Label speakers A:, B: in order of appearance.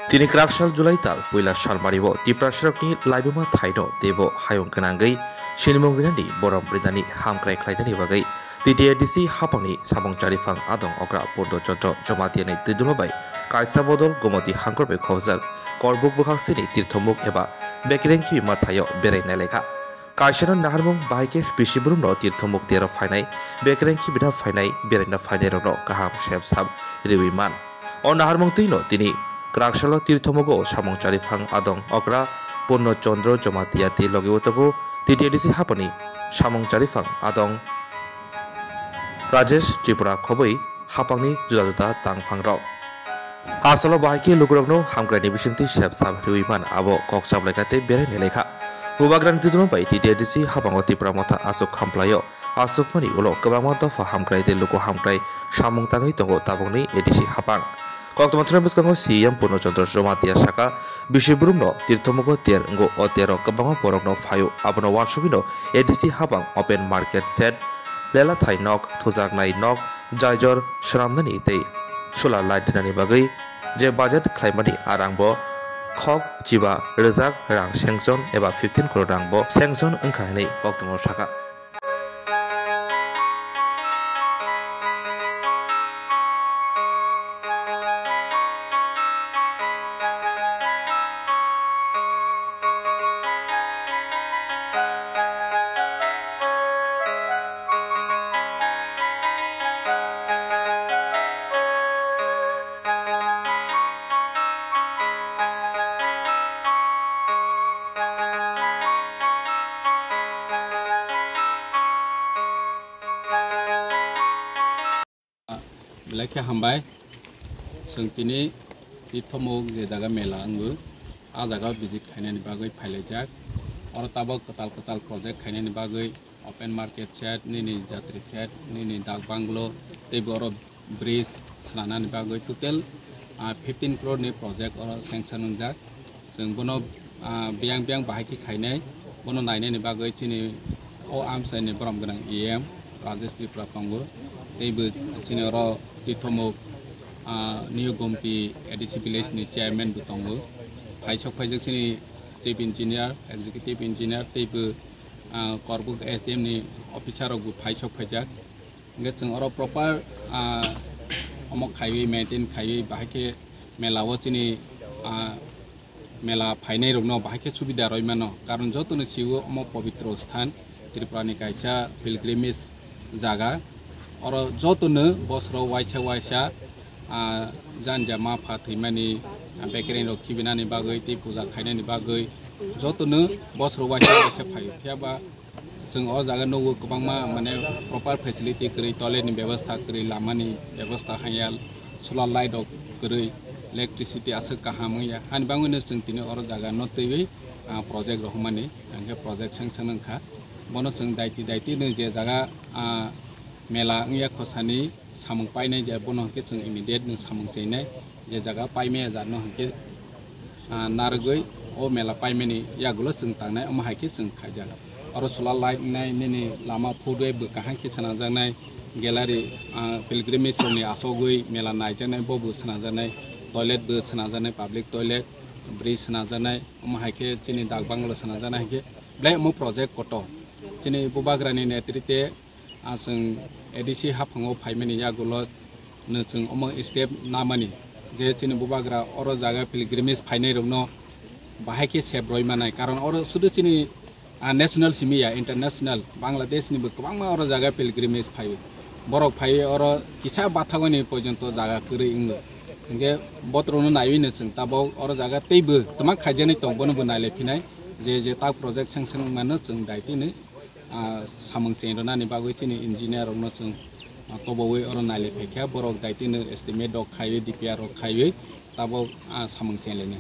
A: Tini Krakshal Julai Tal, Pula Shalmaribo, Tiprasharni, Libuma Taido, Debo, Hayong Kanangai, Shinimongrinani, Borom Bridani, Hamkrai Klaidani Bagay, TTADC Hapani, Samong Charifang Adong Okra, Porto Jojo, Jomatiane, Tidumabai, Kaisa Bodol, Gomoti Hankorbe Kozak, Korbuk Bukhastini, Tirtomuk Eba, Bekirenki Matayo, Bere Neleka. Kaishanon Naharmung, Baike, Bishibrum, Tirtomuk Dero Finai, Bekirenki Bida Finai, Berenda Finero, Kaham Shemsab, Riwiman. On Naharmung Tino, Tini. Krakshalo Tirthomogo Samong Charifang Adong Okra Purno Chondro Jomatiati Logiwotogo TTADC Hapani Samong Charifang Adong Rajesh Tripura Khoboi Hapangni Judajuta Tangfangrok Asalo Bahiki Lugurogno Hamgrani Bishinti Shep Sab Riwiman Abo Koksab Lekate Bere Neleka Bubagran Tiduno by TTADC Hapangoti Pramota Asuk Hamplayo Asuk Mani Ulo Kabamata for Hamgrai de Luko Hamgrai Samong Tangi Tongo Tabongni EDC Hapang Koktomatran Biskango Siam Puno Chondro Jomatia Shaka Bishibruno Tirtomogo Tier Ngo Otero Kabanga Porogno Fayo Abono Wanshugino EDC Habang Open Market Set Lela Thai Nok Tuzak Nai Nok Jajor Shramdani Te Shula Light Dinani Bagai Je Budget Klaimani Arangbo Kog Chiba Rezak Rang Shengson Eba 15 crore Rangbo Shengson Unkani Koktomo Shaka
B: Belakang hambai, sengtini Tirtomog je jaga mela anggu, a jaga visit khainani bagai phailajak, or tabok kotal project khainani bagai open market set, nini jatri set, nini dak banglo, teboro bridge selanani bagai total 15 crore ni project or sanction ungjak, seng bono biang bahaki khainai, bono nainani bagai chini o amsai ni borom ganang EM Rajesh Tripura Tongo, tebu chini oro Tirtomog New Gomti EDC Village ni chairman butongo Paisok Paisok sini chief engineer executive engineer tebu Korbuk SDM ni officer of Paisok Paisok ngeseng oro proper omok khaiwi maintain khaiwi bahake melawo sini mela phainai rokno bahake subida roimano karon jotone siwo omok pavitro sthan Tripura ni kaisa pilgrimage jaga Oro jotone bosro waisa janja ma phathimani bekerin rokhibinani bagai ti puja khainani bagai jotone bosro waisa phayo phiaba जों ओ जागा नगो गोबांमा माने proper facility करै toilet नि व्यवस्था करै लामा नि व्यवस्था हायाल solar light करै इलेक्ट्रिसिटी आसे काहामैया हानि बांगनो जों तिनि और जागा नतैबै प्रोजेक्ट रहमानि अंगे प्रोजेक्ट संसन खा बनो जों दायति न जे जागा मेला अंगिया खसानि सामं पाइनाय जे बनो के जों इमिडिएट न सामं चैनाय जे जागा पाइमे जानो हके नारगै ओ मेला पाइमेनि यागुलो जों तांनाय अमहायके जों खाजा और सोलार लाइट नाय नेनि लामा फुदे बकाहां खिसना जानाय गैलारि पिलग्रिमेज नि आसोगै मेला नायजानाय बबो सना जानाय टॉयलेट बो सना जानाय पब्लिक टॉयलेट ब्रिज सना जानाय अमहायके चिनि दागबांगलो सना जानाय के ब्ले मो प्रोजेक्ट कटो चिनि बुबाग्रानि नेतृत्वे जों एडीसी हाफाङाव फाइमेनि यागुलो न जों अम स्टेप नामानि जे चिनि बुबाग्रा और जागा पिलग्रिमेज फाइनाय रनो बाहायके सेब रयमानाय कारण और सुदु चिनि नेशनल सिमिया इंटरनेशनल बांग्लादेश नि गोबां और जागा पिलग्रिमेज फायो बरक फायो और किसा बाथागनि पर्यन्त जागा करै इंगो इंगे बत्रनो नायविनो जों ताबाव और जागा तैबो तमा खायजानि तंबनबो नायलेफिनाय जे ता प्रोजेक्ट सेंक्शन मानो जों दायतिनो सामं सेंरनानि बागै चिनि इंजिनियर रनो जों तबोवै और नायलेफेखा बरक दायतिनो एस्टिमेट खायो डीपीआर खायो ताबाव सामं सेंलेने